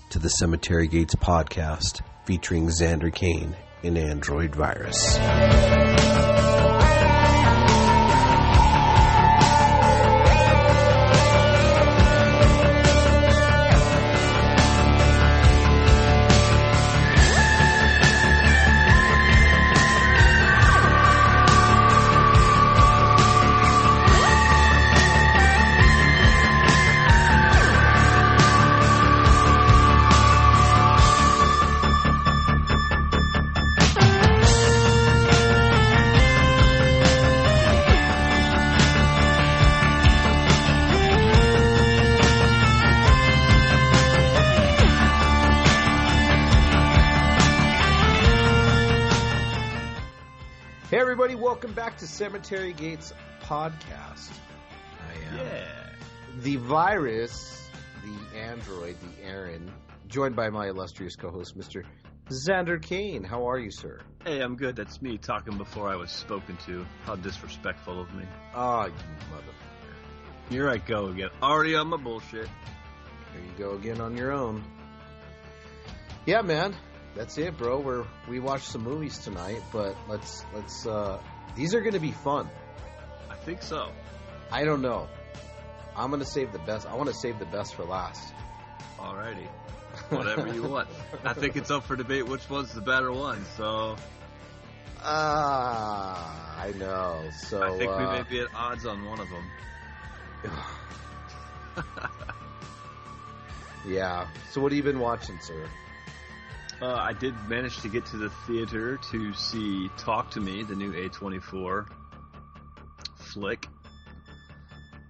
to the Cemetery Gates podcast featuring Xander Kane in Android Virus. Welcome back to Cemetery Gates podcast. I am the virus, the android, the Aaron, joined by my illustrious co-host, Mr. Xander Kane. How are you, sir? Hey, I'm good. That's me talking before I was spoken to. How disrespectful of me. Oh, you motherfucker. Here I go again. Already on my bullshit. Here you go again on your own. Yeah, man. That's it, bro. We watched some movies tonight, but let's these are going to be fun. I think so. I don't know. I'm going to save the best. I want to save the best for last. Alrighty. Whatever you want. I think it's up for debate which one's the better one, so... I know. So I think we may be at odds on one of them. Yeah. So what have you been watching, sir? I did manage to get to the theater to see Talk to Me, the new A24 flick,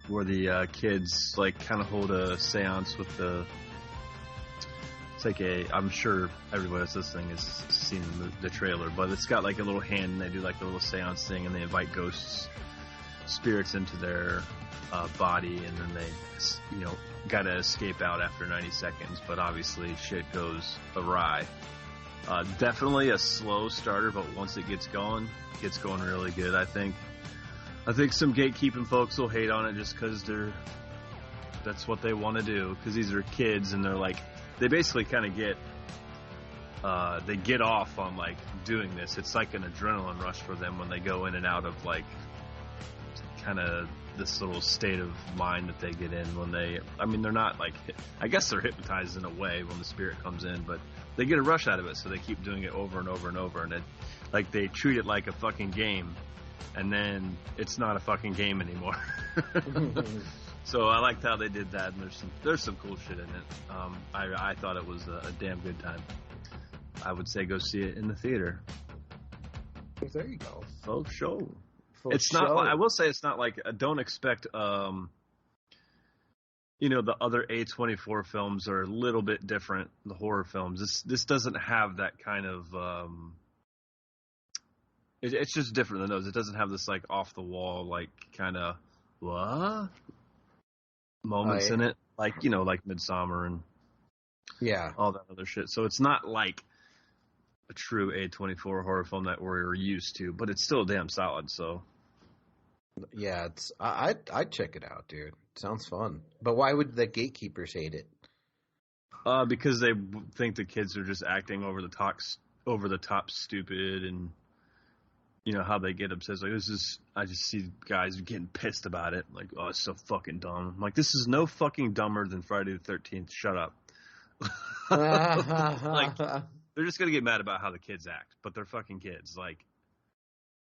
where the kids kind of hold a seance with the. It's I'm sure everybody that's listening has seen the trailer, but it's got a little hand, and they do a little seance thing, and they invite spirits into their body, and then they, gotta escape out after 90 seconds, but obviously shit goes awry. Definitely a slow starter, but once it gets going really good, I think. I think some gatekeeping folks will hate on it just because that's what they want to do, because these are kids, and they basically kind of they get off on doing this. It's like an adrenaline rush for them when they go in and out of kind of this little state of mind that they get in when they're not I guess they're hypnotized in a way when the spirit comes in, but they get a rush out of it, so they keep doing it over and over and over, and they treat it like a fucking game, and then it's not a fucking game anymore. So I liked how they did that, and there's some cool shit in it. I thought it was a damn good time. I would say go see it in the theater. There you go. Faux show. It's not. I will say it's not don't expect. The other A24 films are a little bit different. The horror films. This doesn't have that kind of. It's just different than those. It doesn't have this off the wall kind of what moments in it, like Midsommar and all that other shit. So it's not like a true A24 horror film that we're used to, but it's still damn solid. So yeah, I'd check it out, dude. It sounds fun. But why would the gatekeepers hate it? Because they think the kids are just acting over the top stupid, and how they get obsessed. I just see guys getting pissed about it. Oh, it's so fucking dumb. I'm this is no fucking dumber than Friday the 13th. Shut up. They're just going to get mad about how the kids act, but they're fucking kids.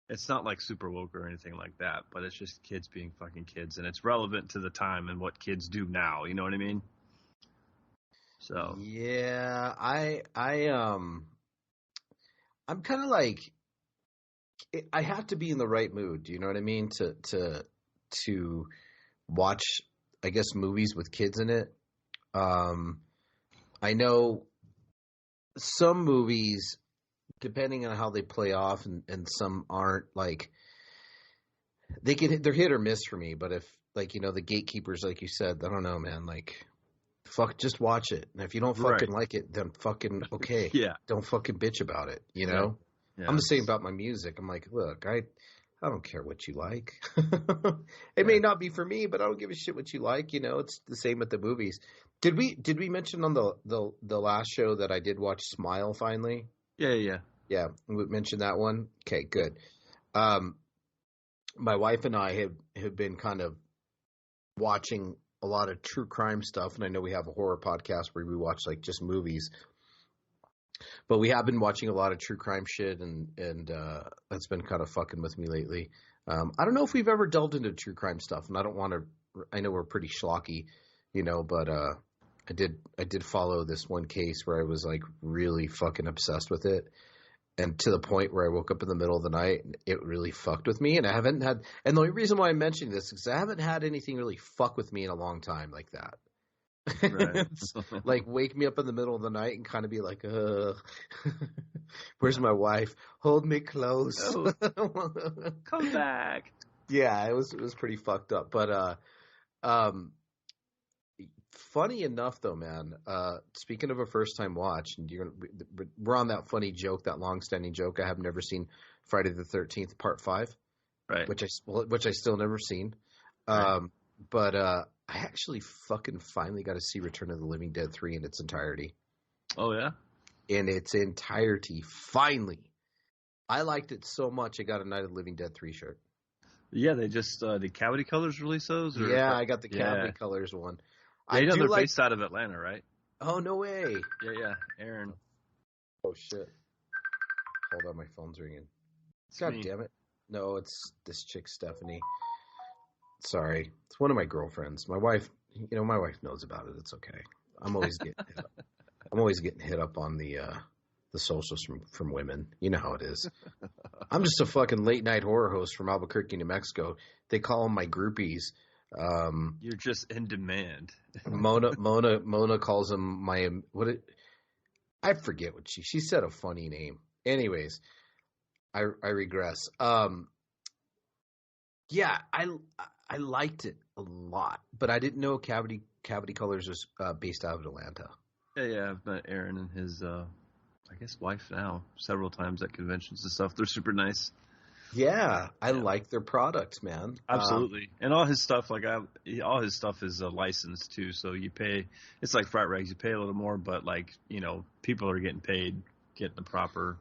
It's not super woke or anything like that, but it's just kids being fucking kids, and it's relevant to the time and what kids do now. You know what I mean? So. Yeah, I'm kind of I have to be in the right mood. Do you know what I mean? To watch, I guess, movies with kids in it. I know some movies, depending on how they play off, and some aren't they're hit or miss for me. But if the gatekeepers, like you said, I don't know, man. Fuck, just watch it. And if you don't fucking like it, then fucking okay. Yeah. Don't fucking bitch about it. You know. Yeah. I'm the same about my music. I'm look, I don't care what you like. It may not be for me, but I don't give a shit what you like. It's the same with the movies. Did we mention on the last show that I did watch Smile finally? Yeah. Yeah, we mentioned that one. Okay, good. My wife and I have been kind of watching a lot of true crime stuff, and I know we have a horror podcast where we watch like just movies, but we have been watching a lot of true crime shit, and that's been kind of fucking with me lately. I don't know if we've ever delved into true crime stuff, and I don't want to. I know we're pretty schlocky, but I did follow this one case where I was like really fucking obsessed with it. And to the point where I woke up in the middle of the night and it really fucked with me. And I haven't had – and the only reason why I'm mentioning this is because I haven't had anything really fuck with me in a long time like that. Right. It's like wake me up in the middle of the night and kind of be like, where's my wife? Hold me close. Oh, come back. Yeah, it was pretty fucked up. But funny enough, though, man. Speaking of a first-time watch, and we're on that funny joke, that long-standing joke. I have never seen Friday the 13th Part 5, right? Which I still never seen. Right. But I actually fucking finally got to see Return of the Living Dead 3 in its entirety. Oh yeah, in its entirety. Finally, I liked it so much. I got a Night of the Living Dead 3 shirt. Yeah, they just did Cavity Colors release those? Or? Yeah, I got the Cavity Colors one. They know they're based out of Atlanta, right? Oh, no way. Yeah, Aaron. Oh, shit. Hold on, my phone's ringing. God damn it. No, it's this chick, Stephanie. Sorry. It's one of my girlfriends. My wife, my wife knows about it. It's okay. I'm always getting hit up. I'm always getting hit up on the socials from women. You know how it is. I'm just a fucking late night horror host from Albuquerque, New Mexico. They call them my groupies. You're just in demand. Mona calls them I forget what she said a funny name. Anyways, I regress. Yeah, I liked it a lot, but I didn't know Cavity Colors was based out of Atlanta. Yeah, I've met Aaron and his I guess wife now several times at conventions and stuff. They're super nice. Yeah, I like their products, man. Absolutely. And all his stuff, all his stuff is licensed too. So you pay, it's like Fright Rags. You pay a little more, but people are getting paid, getting the proper,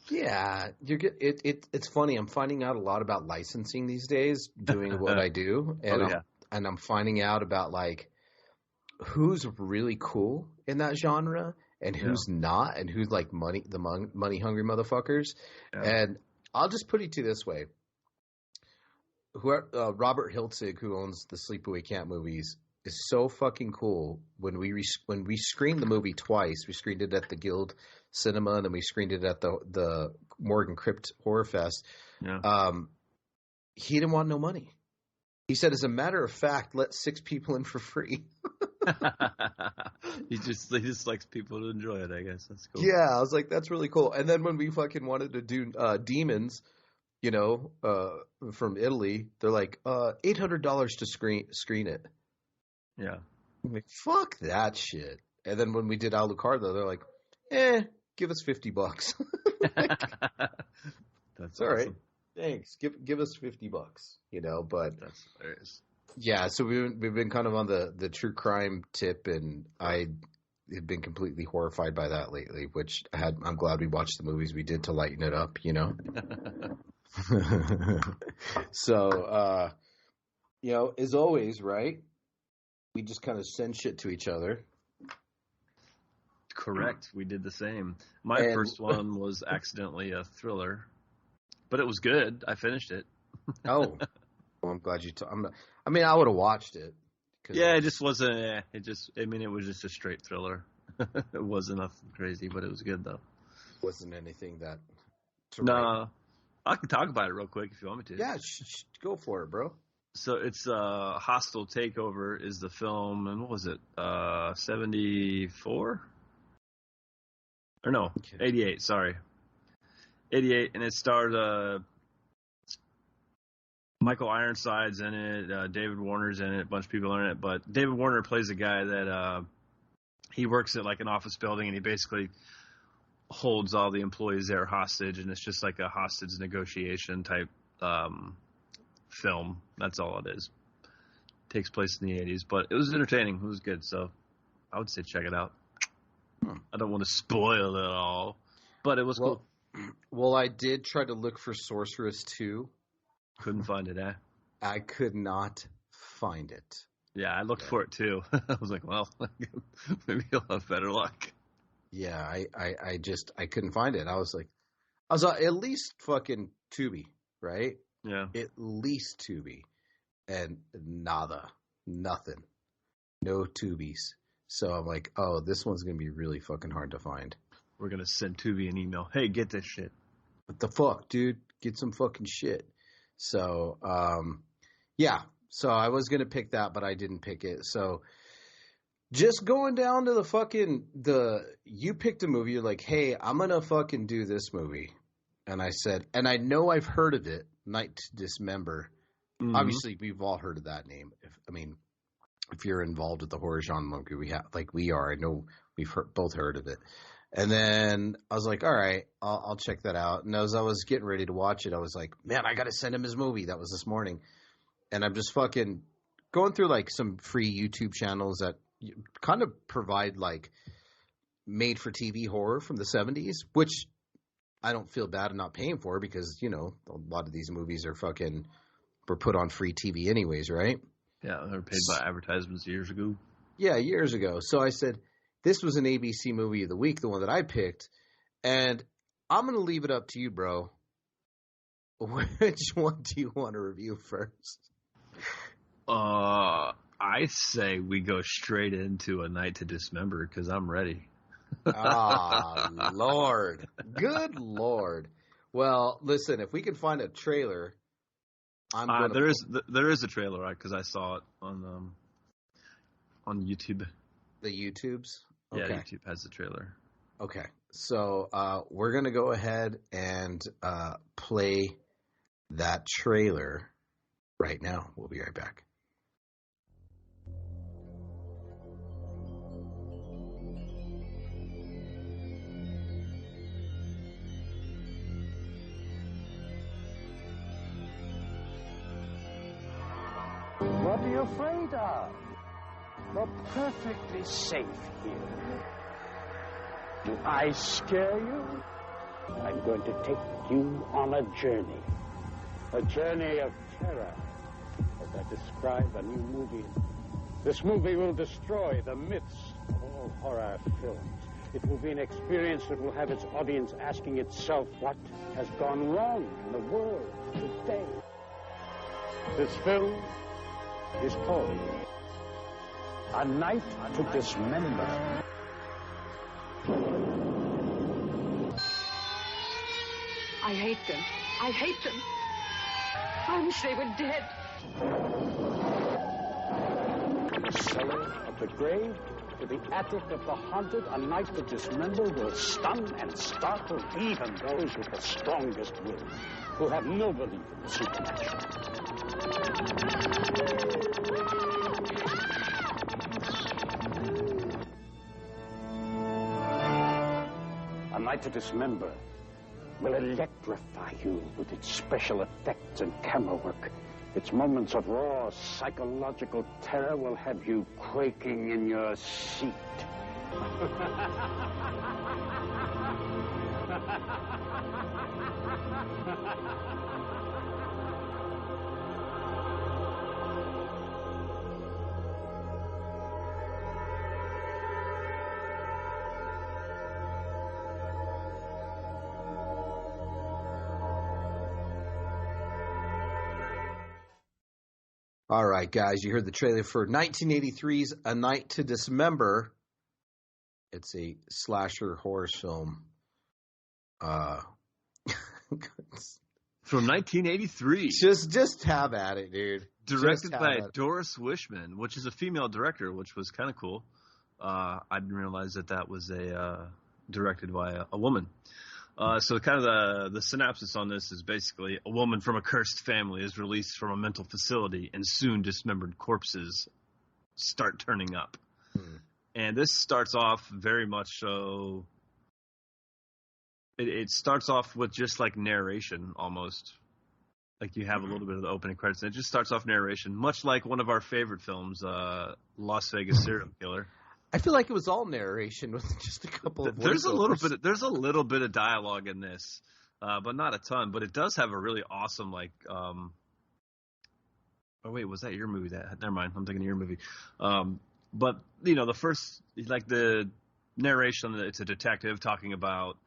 Yeah, it's funny. I'm finding out a lot about licensing these days, doing what I do, and I'm finding out about who's really cool in that genre and who's not, and who's like money hungry motherfuckers. Yeah. And I'll just put it to you this way: Robert Hiltzig, who owns the Sleepaway Camp movies, is so fucking cool. When we screened the movie twice, we screened it at the Guild Cinema, and then we screened it at the Morgan Crypt Horror Fest. Yeah. He didn't want no money. He said, as a matter of fact, let 6 people in for free. He just likes people to enjoy it, I guess. That's cool. Yeah, I was like, that's really cool. And then when we fucking wanted to do Demons, from Italy, they're like, $800 to screen it. Yeah. I'm like, fuck that shit. And then when we did Alucarda, they're like, give us $50. That's all awesome. right. Thanks. Give us $50, but that's hilarious. Yeah, so we've been kind of on the true crime tip, and I have been completely horrified by that lately, which I'm glad we watched the movies we did to lighten it up, So as always, right? We just kind of send shit to each other. Correct. We did the same. My first one was accidentally a thriller, but it was good. I finished it. Oh, well, I'm glad you. I would have watched it. Yeah, it just wasn't. It was just a straight thriller. It wasn't nothing crazy, but it was good though. Wasn't anything that. No, I can talk about it real quick if you want me to. Yeah, go for it, bro. So it's Hostile Takeover is the film, and what was it? 74? Or no, 88. Sorry, 88, and it starred Michael Ironside's in it, David Warner's in it, a bunch of people are in it, but David Warner plays a guy that he works at like an office building, and he basically holds all the employees there hostage, and it's just like a hostage negotiation type film. That's all it is. Takes place in the 80s, but it was entertaining. It was good. So I would say check it out. I don't want to spoil it all, but it was cool. Well, I did try to look for Sorceress 2. Couldn't find it, eh? I could not find it. Yeah, I looked for it too. I was like, well, maybe you'll have better luck. Yeah, I couldn't find it. I was at least fucking Tubi, right? Yeah. At least Tubi. And nada. Nothing. No Tubies. So I'm like, oh, this one's going to be really fucking hard to find. We're going to send Tubi an email. Hey, get this shit. What the fuck, dude? Get some fucking shit. So, yeah. So I was going to pick that, but I didn't pick it. So just going down to you picked a movie. You're like, hey, I'm going to fucking do this movie. And I said, and I know I've heard of it, Night to Dismember. Mm-hmm. Obviously, we've all heard of that name. If you're involved with the horror genre, we are. I know we've both heard of it. And then I was like, all right, I'll check that out. And as I was getting ready to watch it, I was like, man, I got to send him his movie. That was this morning. And I'm just fucking going through like some free YouTube channels that kind of provide like made for TV horror from the 70s, which I don't feel bad not paying for because, you know, a lot of these movies were put on free TV anyways, right? Yeah, they were paid by advertisements years ago. Yeah, years ago. So I said, this was an ABC movie of the week, the one that I picked, and I'm going to leave it up to you, bro. Which one do you want to review first? I say we go straight into A Night to Dismember because I'm ready. Ah, Lord. Good Lord. Well, listen, if we can find a trailer, there is a trailer, right? Because I saw it on YouTube. The YouTubes? Okay. Yeah, YouTube has the trailer. Okay. So we're going to go ahead and play that trailer right now. We'll be right back. What are you afraid of? You're perfectly safe here. Do I scare you? I'm going to take you on a journey of terror, as I describe a new movie. This movie will destroy the myths of all horror films. It will be an experience that will have its audience asking itself what has gone wrong in the world today. This film is called A Night to Dismember. I hate them. I hate them. I wish they were dead. From the cellar of the grave to the attic of the haunted, A Night to Dismember will stun and startle even those with the strongest will, who have no belief in the supernatural. A Night to Dismember will electrify you with its special effects and camera work. Its moments of raw psychological terror will have you quaking in your seat. All right, guys, you heard the trailer for 1983's A Night to Dismember. It's a slasher horror film. From 1983. Just have at it, dude. Directed by Doris Wishman, which is a female director, which was kind of cool. I didn't realize that was directed by a woman. So kind of the synopsis on this is basically a woman from a cursed family is released from a mental facility and soon dismembered corpses start turning up. And this starts off very much so. It starts off with just like narration almost. Like you have a little bit of the opening credits and it just starts off narration, much like one of our favorite films, Las Vegas Serial Killer. I feel like it was all narration with just a couple of There's a little voiceovers. There's a little bit of dialogue in this, but not a ton. But it does have a really awesome oh wait, was that your movie? Never mind. I'm thinking of your movie. But the first the narration. It's a detective talking about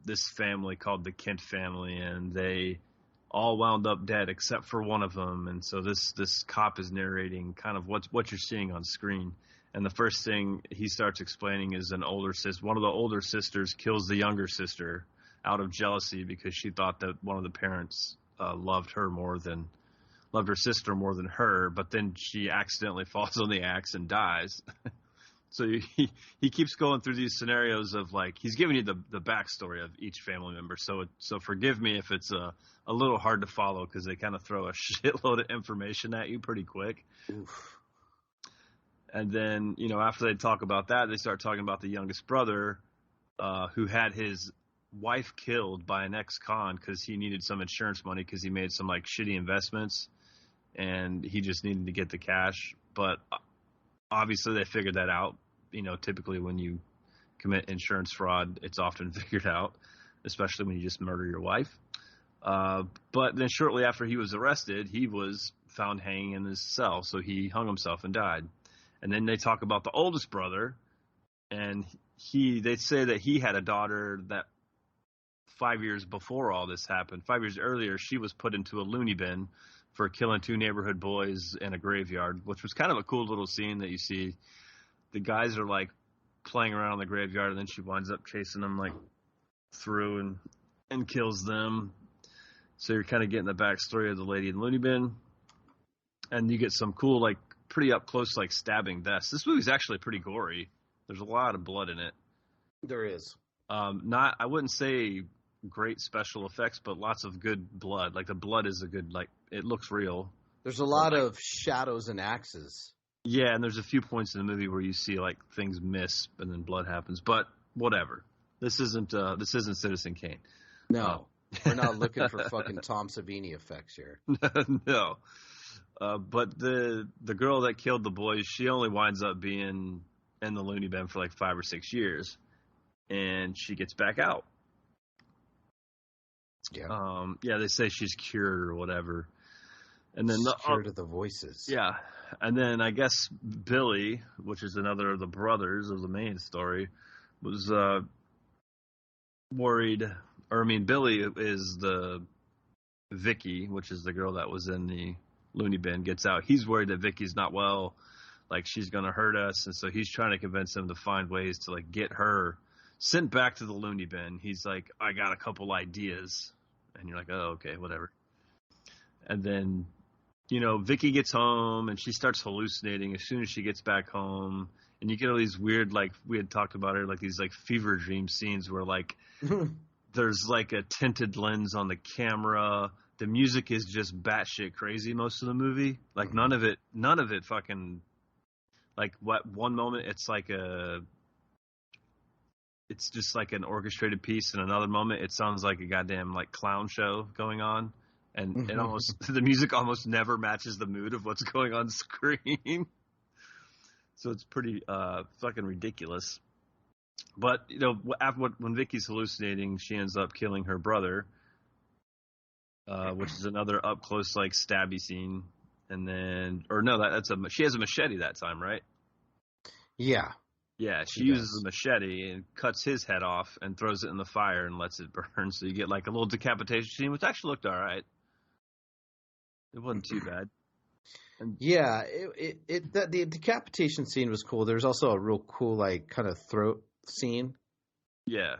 this family called the Kent family, and they all wound up dead except for one of them. And so this cop is narrating kind of what you're seeing on screen. And the first thing he starts explaining is one of the older sisters kills the younger sister out of jealousy because she thought that one of the parents loved her sister more than her, but then she accidentally falls on the axe and dies. So he keeps going through these scenarios of he's giving you the backstory of each family member. So forgive me if it's a little hard to follow because they kind of throw a shitload of information at you pretty quick. Oof. And then, after they talk about that, they start talking about the youngest brother who had his wife killed by an ex-con because he needed some insurance money because he made some shitty investments and he just needed to get the cash. But obviously they figured that out. Typically when you commit insurance fraud, it's often figured out, especially when you just murder your wife. But then shortly after he was arrested, he was found hanging in his cell. So he hung himself and died. And then they talk about the oldest brother, and they say that he had a daughter that 5 years before all this happened. 5 years earlier, she was put into a loony bin for killing 2 neighborhood boys in a graveyard, which was kind of a cool little scene that you see. The guys are playing around in the graveyard, and then she winds up chasing them through and kills them. So you're kind of getting the backstory of the lady in the loony bin, and you get some cool pretty up close stabbing deaths. This movie's actually pretty gory. There's a lot of blood in it. There is. I wouldn't say great special effects, but lots of good blood. The blood is a good it looks real. There's a lot of shadows and axes. Yeah, and there's a few points in the movie where you see things miss and then blood happens. But whatever. This isn't Citizen Kane. No. We're not looking for fucking Tom Savini effects here. No. But the girl that killed the boys, she only winds up being in the loony bin for 5 or 6 years, and she gets back out. Yeah. Yeah, they say she's cured or whatever. And then cured of the voices. Yeah, and then I guess Billy, which is another of the brothers of the main story, was worried. Billy is the Vicky, which is the girl that was in the loony bin, gets out. He's worried that Vicky's not well, she's going to hurt us, and so he's trying to convince him to find ways to get her sent back to the loony bin. He's like, I got a couple ideas, and you're like, oh, okay, whatever. And then Vicky gets home and she starts hallucinating as soon as she gets back home, and you get all these weird we had talked about it, these fever dream scenes where there's a tinted lens on the camera. The music is just batshit crazy most of the movie. None of it fucking one moment it's just an orchestrated piece, and another moment it sounds like a goddamn clown show going on, and it almost the music almost never matches the mood of what's going on screen. So it's pretty fucking ridiculous. But when Vicky's hallucinating, she ends up killing her brother. Which is another up close stabby scene, and then she has a machete that time, right? Yeah. Yeah, she uses a machete and cuts his head off and throws it in the fire and lets it burn. So you get a little decapitation scene, which actually looked all right. It wasn't too bad. And yeah, the decapitation scene was cool. There's also a real cool kind of throat scene. Yeah.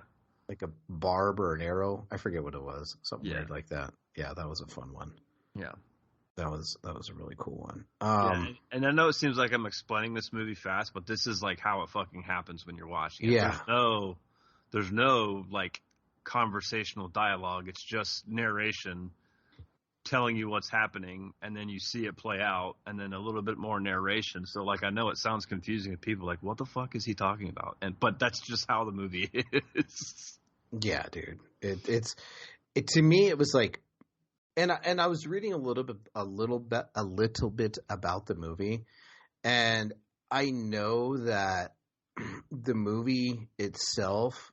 A barb or an arrow. I forget what it was. Something weird like that. Yeah, that was a fun one. Yeah. That was a really cool one. And I know it seems like I'm explaining this movie fast, but this is how it fucking happens when you're watching it. Yeah. There's no conversational dialogue. It's just narration telling you what's happening, and then you see it play out, and then a little bit more narration. So I know it sounds confusing to people, what the fuck is he talking about? But that's just how the movie is. Yeah, dude. It's to me it was and I was reading a little bit about the movie, and I know that the movie itself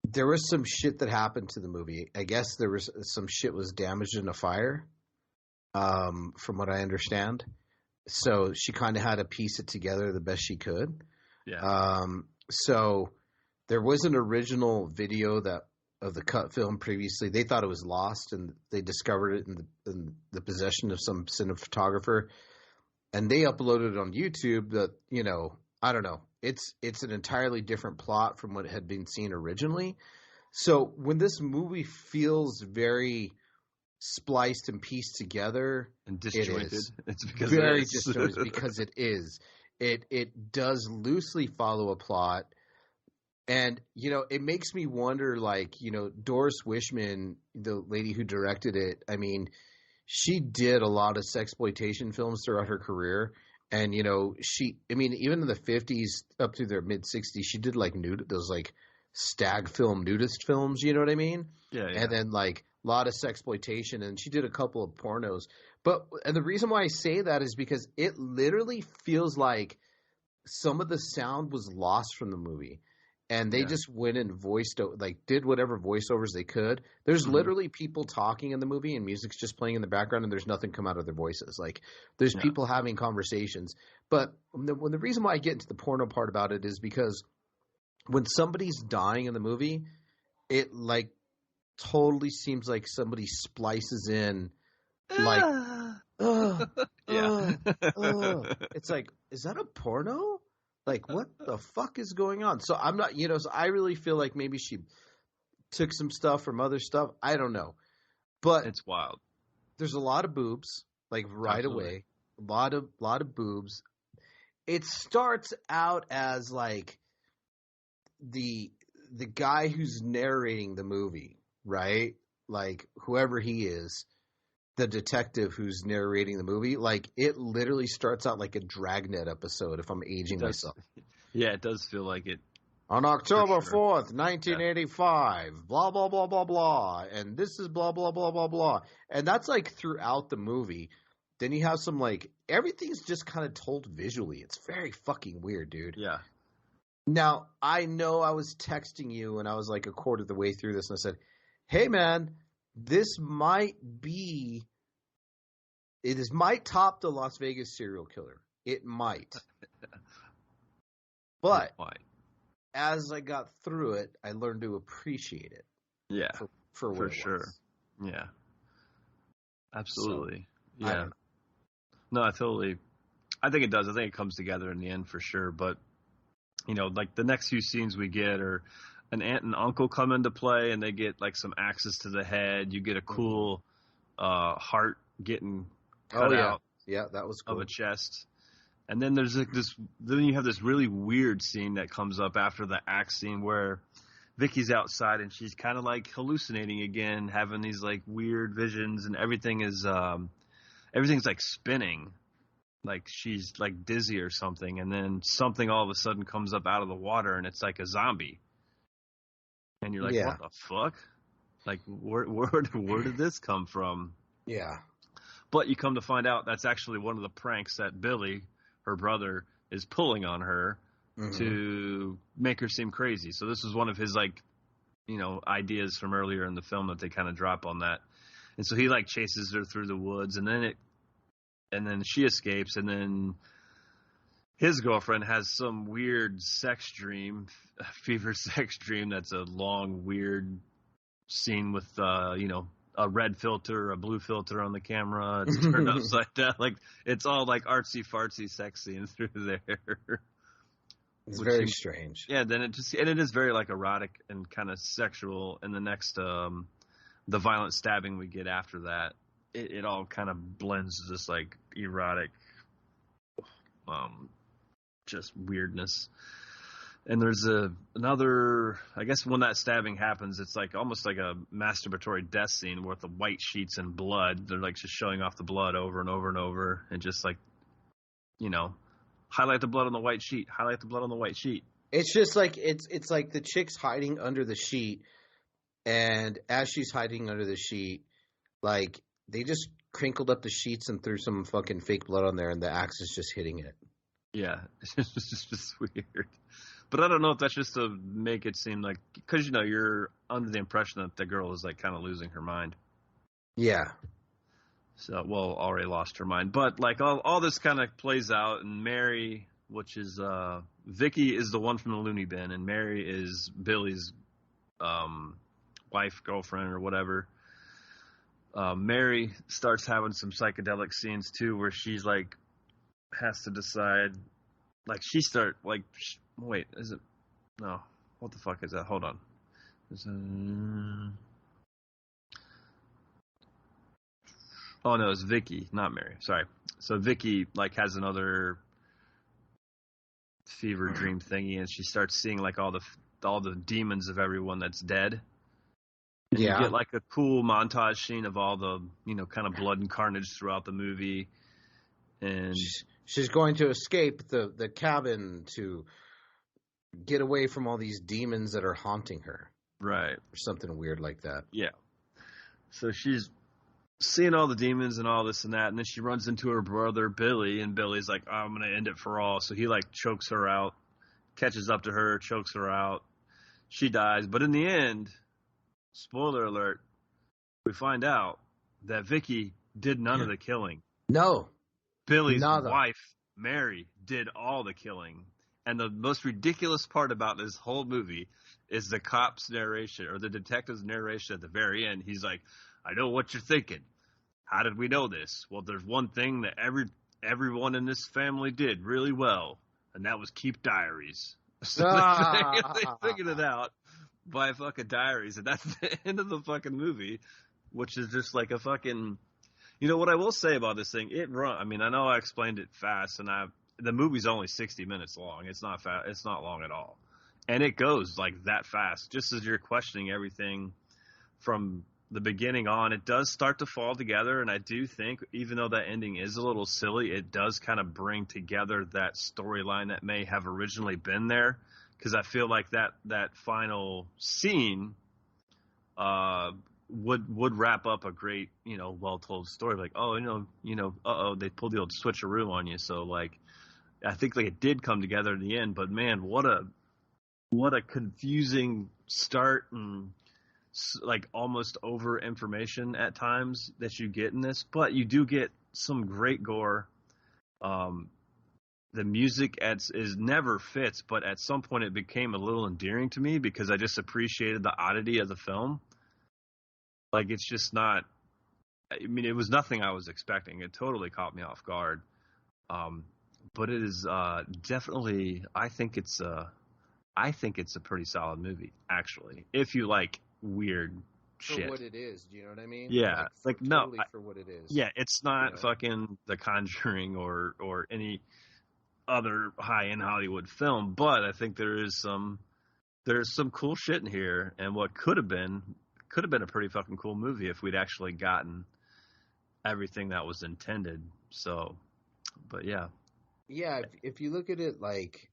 there was some shit that happened to the movie. I guess there was some shit was damaged in a fire, from what I understand. So she kind of had to piece it together the best she could. Yeah. So there was an original video of the cut film previously. They thought it was lost, and they discovered it in the possession of some cinematographer, and they uploaded it on YouTube. That, I don't know. It's an entirely different plot from what had been seen originally. So when this movie feels very spliced and pieced together and disjointed, it's because very disjointed because it is. It does loosely follow a plot. And, it makes me wonder, Doris Wishman, the lady who directed it, I mean, she did a lot of sexploitation films throughout her career. And, even in the 50s up to their mid-60s, she did, those, stag film, nudist films, you know what I mean? Yeah. And then, a lot of sexploitation. And she did a couple of pornos. And the reason why I say that is because it literally feels like some of the sound was lost from the movie. And they just went and did whatever voiceovers they could. There's literally people talking in the movie, and music's just playing in the background, and there's nothing come out of their voices. There's people having conversations. But the reason why I get into the porno part about it is because when somebody's dying in the movie, it totally seems like somebody splices in it's like, is that a porno? What the fuck is going on? So I'm not, so I really feel like maybe she took some stuff from other stuff. I don't know. But it's wild. There's a lot of boobs, right Absolutely. away. A lot of boobs. It starts out as the guy who's narrating the movie, right? Whoever he is, the detective who's narrating the movie, it literally starts out like a Dragnet episode, if I'm aging myself. Yeah, it does feel like it. On October 4th, 1985, blah, blah, blah, blah, blah. And this is blah, blah, blah, blah, blah. And that's throughout the movie. Then you have some everything's just kind of told visually. It's very fucking weird, dude. Yeah. Now, I know I was texting you and I was a quarter of the way through this and I said, hey man, this might top the Las Vegas serial killer. It might. But as I got through it, I learned to appreciate it. Yeah. For sure. Yeah. Absolutely. So, yeah. No, I think it does. I think it comes together in the end for sure. But, the next few scenes we get are an aunt and uncle come into play and they get some axes to the head. You get a cool heart getting cut out. Yeah, that was cool. Of a chest. And then there's then you have this really weird scene that comes up after the axe scene where Vicky's outside and she's kind of hallucinating again, having these weird visions, and everything's spinning, she's dizzy or something, and then something all of a sudden comes up out of the water and it's a zombie. And you're what the fuck? Where did this come from? Yeah. But you come to find out that's actually one of the pranks that Billy, her brother, is pulling on her to make her seem crazy. So this was one of his ideas from earlier in the film that they kind of drop on that. And so he chases her through the woods, and then she escapes, and then his girlfriend has some weird fever sex dream that's a long, weird scene with, a red filter, a blue filter on the camera. It's turned upside down. It's all artsy fartsy sex scenes through there. It's very strange. Yeah, then it is very erotic and kind of sexual. And the next, the violent stabbing we get after that, it all kind of blends to this erotic, just weirdness. And there's another, I guess when that stabbing happens, it's almost like a masturbatory death scene with the white sheets and blood. They're just showing off the blood over and over and over, and just highlight the blood on the white sheet, highlight the blood on the white sheet. It's just it's like the chick's hiding under the sheet, and as she's hiding under the sheet, they just crinkled up the sheets and threw some fucking fake blood on there, and the axe is just hitting it. Yeah, it's just weird. But I don't know if that's just to make it seem like, because you're under the impression that the girl is like kind of losing her mind. Yeah. So, well, already lost her mind. But like all this kind of plays out, and Mary, which is Vicky, is the one from the loony bin, and Mary is Billy's wife, girlfriend, or whatever. Mary starts having some psychedelic scenes too, where she's like has to decide. Like wait, is it? No, what the fuck is that? Hold on. Oh no, it's Vicky, not Mary. Sorry. So Vicky like has another fever dream thingy, and she starts seeing like all the demons of everyone that's dead. And you get like a cool montage scene of all the kind of blood and carnage throughout the movie. And she's going to escape the cabin to get away from all these demons that are haunting her. Right. Or something weird like that. Yeah. So she's seeing all the demons and all this and that, and then she runs into her brother Billy, and Billy's like, oh, I'm going to end it for all. So he like chokes her out, catches up to her, chokes her out. She dies. But in the end, spoiler alert, we find out that Vicky did none of the killing. No. Billy's wife, Mary, did all the killing. And the most ridiculous part about this whole movie is the cop's narration, or the detective's narration at the very end. He's like, I know what you're thinking. How did we know this? Well, there's one thing that everyone in this family did really well, and that was keep diaries. So they figured it out by fucking diaries, and that's the end of the fucking movie, which is just like a fucking... what I will say about this thing, I mean, I know I explained it fast, and the movie's only 60 minutes long. It's not fast. It's not long at all. And it goes like that fast, just as you're questioning everything from the beginning on. It does start to fall together, and I do think, even though that ending is a little silly, it does kind of bring together that storyline that may have originally been there, because I feel like that final scene would wrap up a great, well-told story. Like, they pulled the old switcheroo on you. So, like, I think like it did come together in the end. But man, what a confusing start, and like almost over information at times that you get in this. But you do get some great gore. The music is never fits, but at some point it became a little endearing to me because I just appreciated the oddity of the film. Like, it's just not, I mean, it was nothing I was expecting. It totally caught me off guard. But it is definitely, I think it's a pretty solid movie, actually. If you like weird shit. For what it is, do you know what I mean? Yeah. Totally for what it is. Yeah, it's not fucking The Conjuring or any other high-end Hollywood film, but I think there's some cool shit in here, and what could have been a pretty fucking cool movie if we'd actually gotten everything that was intended. So, but yeah. Yeah, if you look at it like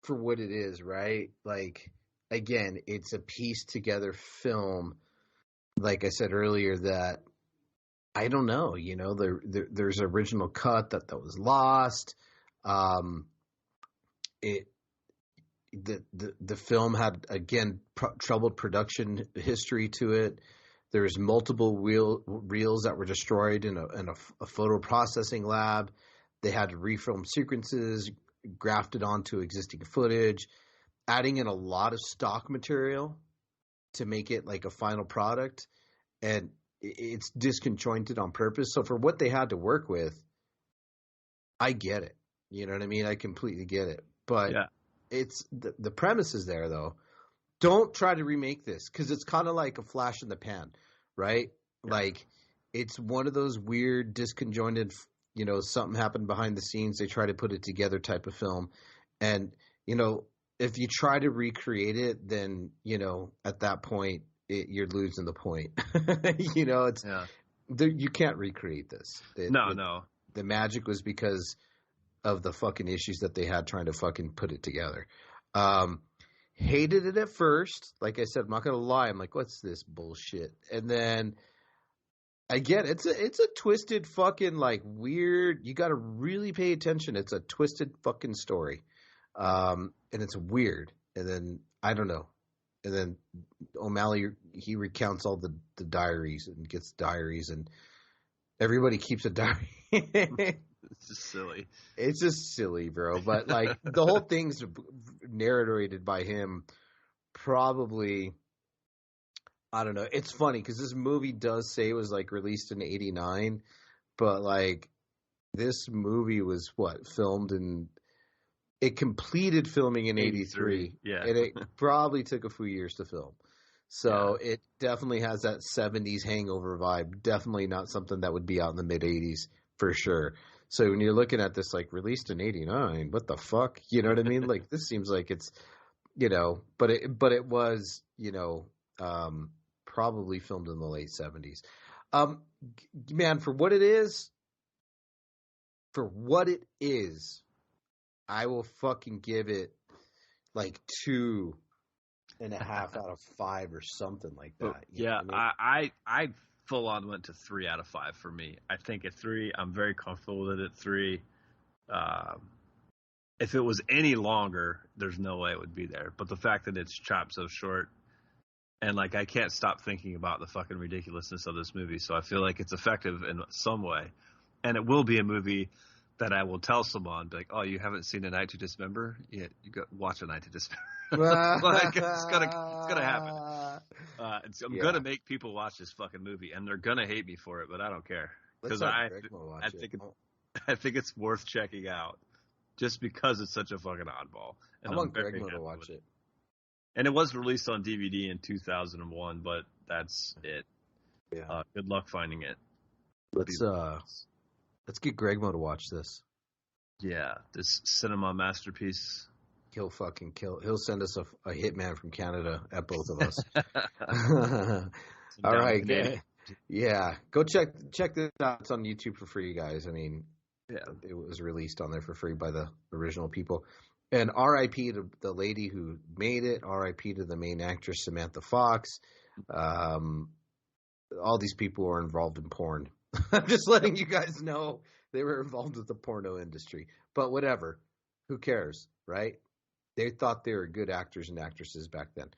for what it is, right? Like, again, it's a pieced together film. Like I said earlier, that I don't know, there's an original cut that was lost. The film had, again, troubled production history to it. There's multiple reels that were destroyed in a photo processing lab. They had to refilm sequences, grafted onto existing footage, adding in a lot of stock material to make it like a final product. And it's disconjointed on purpose. So for what they had to work with, I get it. You know what I mean? I completely get it. But yeah. It's the premise is there, though. Don't try to remake this, because it's kind of like a flash in the pan, right? Yeah. Like, it's one of those weird, disconjointed, something happened behind the scenes, they try to put it together type of film. And, if you try to recreate it, then, at that point, you're losing the point. You can't recreate this. No. The magic was because of the fucking issues that they had trying to fucking put it together. Hated it at first. Like I said, I'm not going to lie. I'm like, what's this bullshit? And then I get it. It's a twisted fucking like weird. You got to really pay attention. It's a twisted fucking story, and it's weird. And then I don't know. And then O'Malley he recounts all the diaries and gets diaries, and everybody keeps a diary. It's just silly. It's just silly, bro. But like the whole thing's narrated by him. Probably. I don't know. It's funny because this movie does say it was like released in '89, but like this movie was filmed in. It completed filming in '83, yeah, and it probably took a few years to film. So It definitely has that '70s hangover vibe. Definitely not something that would be out in the mid '80s for sure. So when you're looking at this like released in '89, what the fuck? You know what I mean? Like this seems like it's, but it was, probably filmed in the late '70s. Man, for what it is, I will fucking give it like 2.5 out of 5 or something like that. Yeah, I full on went to 3 out of 5 for me. I think at 3, I'm very comfortable with it at 3. If it was any longer, there's no way it would be there. But the fact that it's chopped so short, and like I can't stop thinking about the fucking ridiculousness of this movie, so I feel like it's effective in some way. And it will be a movie that I will tell someone, like, "Oh, you haven't seen A Night to Dismember? Yeah, you go watch A Night to Dismember." Like, it's gonna happen. I'm gonna make people watch this fucking movie, and they're gonna hate me for it, but I don't care because I think it's worth checking out just because it's such a fucking oddball. And I want Gregmo to watch it. And it was released on DVD in 2001, but that's it. Yeah. Good luck finding it. Let's get Gregmo to watch this. Yeah, this cinema masterpiece. He'll fucking kill. He'll send us a hitman from Canada at both of us. All right, yeah. Go check this out. It's on YouTube for free, guys. I mean, it was released on there for free by the original people. And R.I.P. to the lady who made it. R.I.P. to the main actress Samantha Fox. All these people are involved in porn. I'm just letting you guys know they were involved with the porno industry. But whatever. Who cares, right? They thought they were good actors and actresses back then.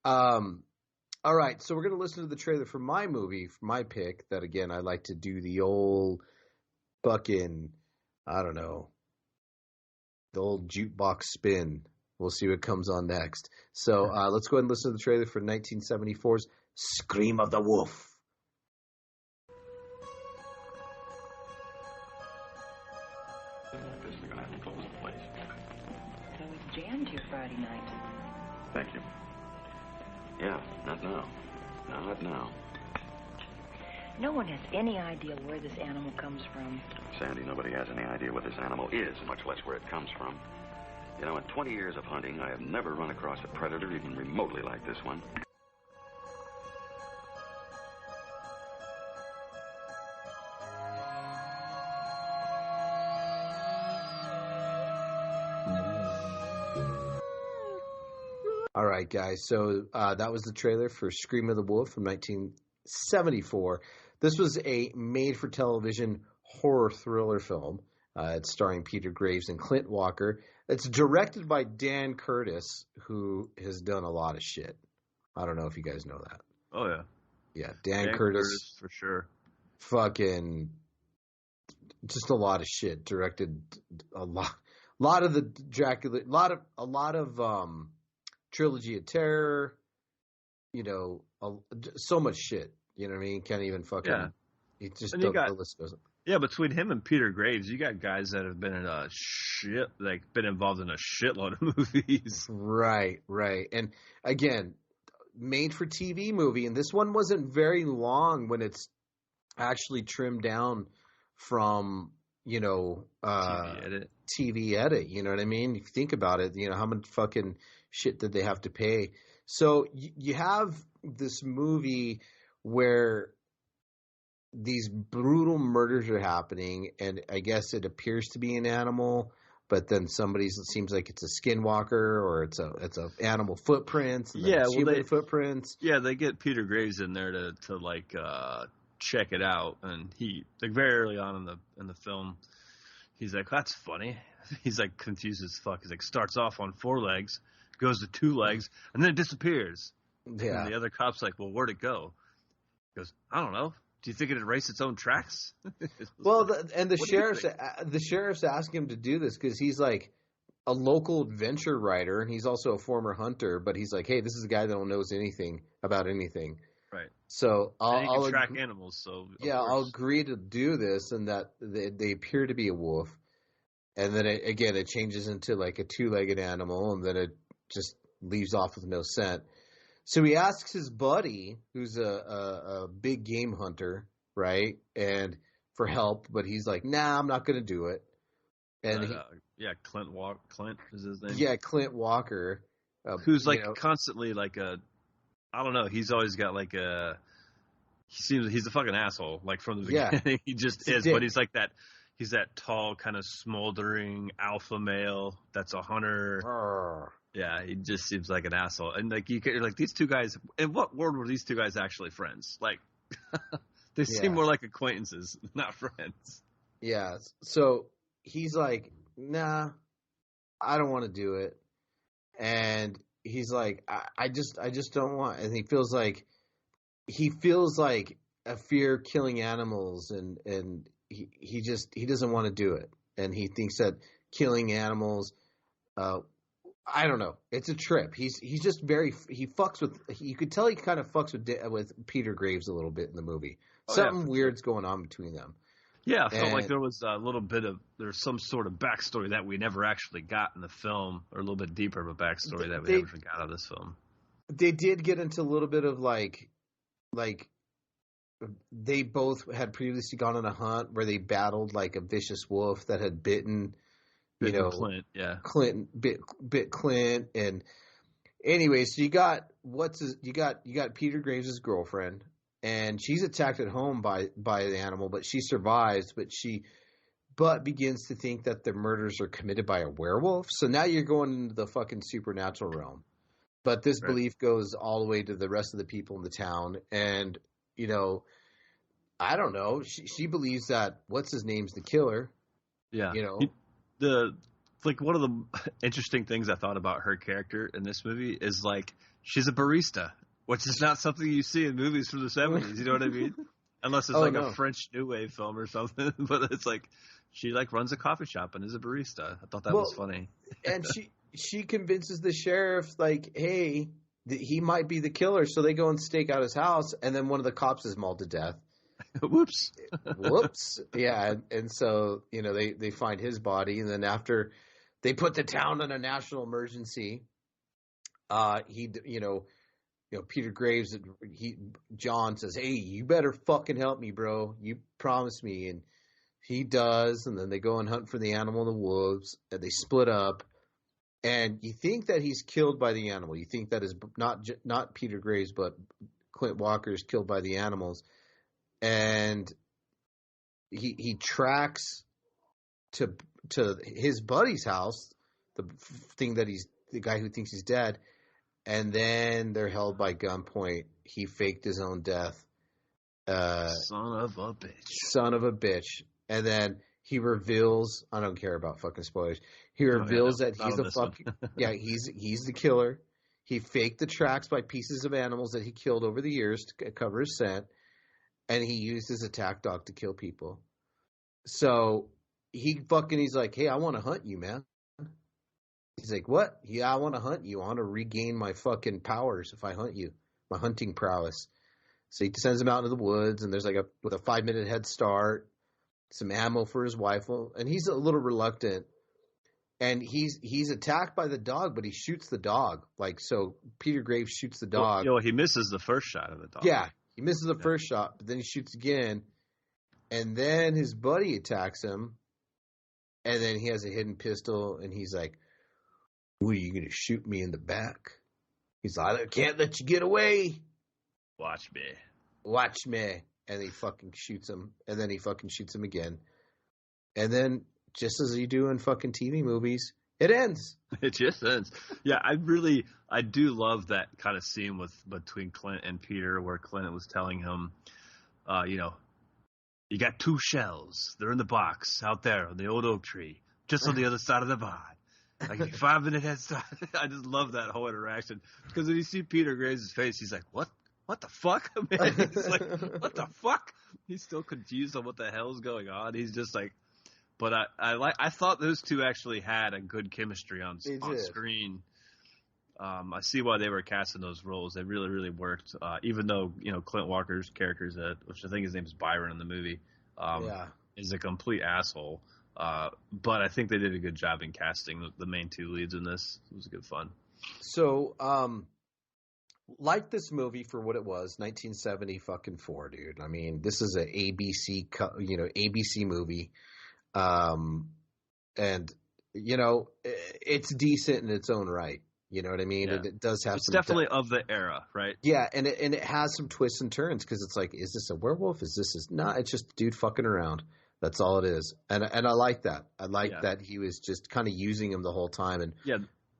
All right, so we're going to listen to the trailer for my movie, for my pick, that, again, I like to do the old fucking, I don't know, the old jukebox spin. We'll see what comes on next. So let's go ahead and listen to the trailer for 1974's Scream of the Wolf. Jammed here Friday night. Thank you. Yeah, not now. Not now. No one has any idea where this animal comes from. Sandy, nobody has any idea what this animal is, much less where it comes from. You know, in 20 years of hunting, I have never run across a predator even remotely like this one. All right, guys. So that was the trailer for Scream of the Wolf from 1974. This was a made-for-television horror thriller film. It's starring Peter Graves and Clint Walker. It's directed by Dan Curtis, who has done a lot of shit. I don't know if you guys know that. Oh, yeah. Yeah, Dan Curtis for sure. Fucking just a lot of shit. Directed a lot of the Dracula, a lot of Trilogy of Terror, so much shit. You know what I mean? Can't even fucking. Yeah. He just the list goes. Yeah, between him and Peter Graves, you got guys that have been in been involved in a shitload of movies. Right. And again, made for TV movie, and this one wasn't very long when it's actually trimmed down from TV edit. You know what I mean? If you think about it, how much fucking shit did they have to pay? So you have this movie where these brutal murders are happening, and I guess it appears to be an animal, but then it seems like it's a skinwalker or it's a animal footprints. And human footprints. Yeah, they get Peter Graves in there to check it out. And he, like, very early on in the film, he's like, that's funny. He's like confused as fuck. He's like, starts off on 4 legs, goes to 2 legs, and then it disappears. Yeah. And the other cop's like, well, where'd it go? He goes, I don't know. Do you think it erased its own tracks? Well, the sheriff's asking him to do this because he's like a local adventure writer, and he's also a former hunter. But he's like, hey, this is a guy that don't knows anything about anything. Right. So I'll track animals. So yeah, I'll agree to do this, and that they appear to be a wolf. And then it changes into like a 2-legged animal, and then it just leaves off with no scent. So he asks his buddy, who's a big game hunter, right, and for help, but he's like, nah, I'm not going to do it. And Clint is his name. Yeah, Clint Walker, who's like constantly like I don't know. He's always got like he's a fucking asshole. Like from the beginning, yeah. He just is. But he's like that. He's that tall, kind of smoldering alpha male that's a hunter. Yeah, he just seems like an asshole. And like you're like, these 2 guys. In what world were these 2 guys actually friends? Like, they seem more like acquaintances, not friends. Yeah. So he's like, nah, I don't want to do it. And he's like, I just don't want. And he feels like a fear of killing animals, and he doesn't want to do it. And he thinks that killing animals, I don't know. It's a trip. He's just he fucks with. You could tell he kind of fucks with Peter Graves a little bit in the movie. Something weird's going on between them. Yeah, I felt like there was a little bit of there's some sort of backstory that we never actually got in the film, or a little bit deeper of a backstory that we never got out of this film. They did get into a little bit of like they both had previously gone on a hunt where they battled like a vicious wolf that had bitten. Clint, yeah. Clint bit Clint, and anyway, so you got Peter Graves' girlfriend, and she's attacked at home by the animal, but she survives, but begins to think that the murders are committed by a werewolf. So now you're going into the fucking supernatural realm. But this belief goes all the way to the rest of the people in the town, and I don't know. She believes that what's his name's the killer. Yeah. One of the interesting things I thought about her character in this movie is like she's a barista, which is not something you see in movies from the 70s. You know what I mean? Unless it's a French New Wave film or something. But it's like she like runs a coffee shop and is a barista. I thought that was funny. And she convinces the sheriff like, hey, he might be the killer. So they go and stake out his house, and then one of the cops is mauled to death. Whoops. Yeah. And so, they find his body, and then after they put the town on a national emergency, Peter Graves, John says, hey, you better fucking help me, bro. You promised me. And he does. And then they go and hunt for the animal in the woods, and they split up. And you think that he's killed by the animal. You think that is not Peter Graves, but Clint Walker is killed by the animals. And he tracks to his buddy's house, the guy who thinks he's dead, and then they're held by gunpoint. He faked his own death. Son of a bitch. And then he reveals, I don't care about fucking spoilers. He reveals that he's a fucking he's the killer. He faked the tracks by pieces of animals that he killed over the years to cover his scent. And he used his attack dog to kill people. So he's like, hey, I want to hunt you, man. He's like, what? Yeah, I want to hunt you. I want to regain my fucking powers if I hunt you, my hunting prowess. So he sends him out into the woods, and there's with a 5-minute head start, some ammo for his rifle, and he's a little reluctant. And he's attacked by the dog, but he shoots the dog. So Peter Graves shoots the dog. Well, he misses the first shot of the dog. Yeah. He misses the first shot, but then he shoots again, and then his buddy attacks him, and then he has a hidden pistol, and he's like, what, are you going to shoot me in the back? He's like, I can't let you get away. Watch me. And he fucking shoots him, and then he fucking shoots him again. And then, just as you do in fucking TV movies, it ends. It just ends. Yeah, I do love that kind of scene between Clint and Peter, where Clint was telling him, you got 2 shells. They're in the box out there on the old oak tree, just on the other side of the barn. Like 5-minute head start. I just love that whole interaction because when you see Peter Graves' face, he's like, "What? What the fuck?" Man, he's like, "What the fuck?" He's still confused on what the hell's going on. He's just like, but I thought those two actually had a good chemistry on screen. I see why they were casting those roles. They really, really worked. Even though Clint Walker's character which I think his name is Byron in the movie, is a complete asshole. But I think they did a good job in casting the main 2 leads in this. It was good fun. So, like this movie for what it was, 1974, dude. I mean, this is a ABC, ABC movie. And it's decent in its own right. You know what I mean? Yeah. It does have it's definitely of the era, right? Yeah, and it has some twists and turns because it's like, is this a werewolf? No, it's just a dude fucking around. That's all it is. And I like that. I like that he was just kind of using him the whole time. And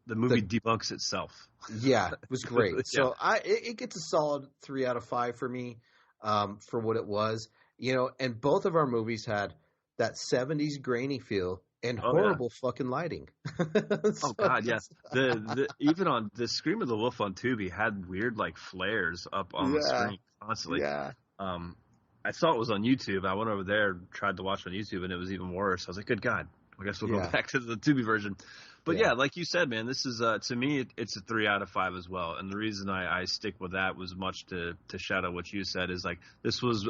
the movie debunks itself. Yeah, it was great. So it gets a solid 3 out of 5 for me, for what it was. And both of our movies had that 70s grainy feel and horrible fucking lighting. Oh God, yes. The even on the Scream of the Wolf on Tubi had weird like flares up on the screen constantly. Yeah. I saw it was on YouTube. I went over there, tried to watch on YouTube, and it was even worse. I was like, good God. I guess we'll go back to the Tubi version. But like you said, man, this is to me it's a 3 out of 5 as well. And the reason I stick with that was much to shadow what you said is like this was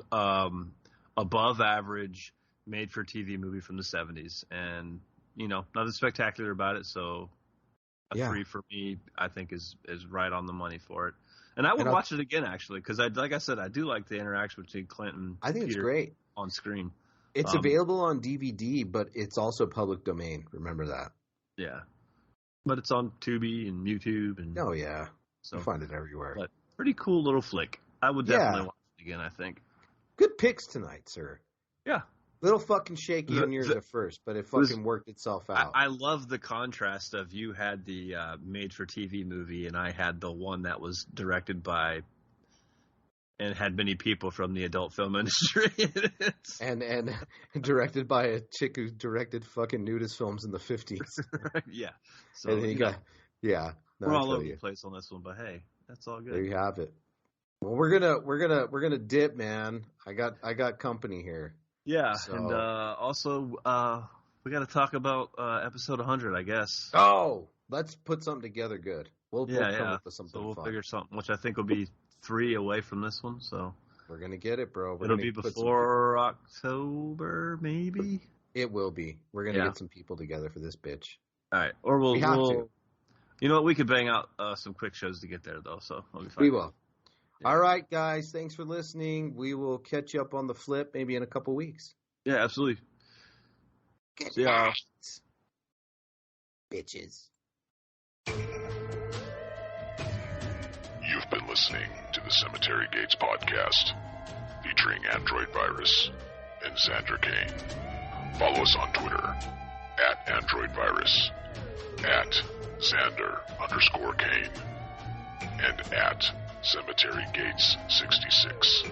above average made for TV movie from the 70s, and nothing spectacular about it. So a 3 for me, I think is right on the money for it. And I would watch it again actually because like I said, I do like the interaction between Clint and I think Peter it's great on screen. It's available on DVD, but it's also public domain. Remember that. Yeah, but it's on Tubi and YouTube and so you find it everywhere. But pretty cool little flick. I would definitely watch it again. I think. Good picks tonight, sir. Yeah. Little fucking shaky on yours at first, but it fucking worked itself out. I love the contrast of you had the made-for-TV movie, and I had the one that was directed by and had many people from the adult film industry. and directed by a chick who directed fucking nudist films in the 50s. Yeah. So and then we're all over the place on this one, but hey, that's all good. There you have it. Well, we're gonna dip, man. I got company here. Yeah, so. And also we got to talk about episode 100, I guess. Oh, let's put something together good. We'll come up with something we'll fun. Figure something, which I think will be 3 away from this one. So we're gonna get it, bro. It'll be before October, maybe. It will be. We're gonna get some people together for this bitch. All right, or we'll have to. You know what? We could bang out some quick shows to get there, though. So we'll be fine. We will. Yeah. All right, guys. Thanks for listening. We will catch you up on the flip maybe in a couple weeks. Yeah, absolutely. Good night, bitches. You've been listening to the Cemetery Gates podcast, featuring Android Virus and Xander Kane. Follow us on Twitter @AndroidVirus, @Xander_Kane, and @CemeteryGates66.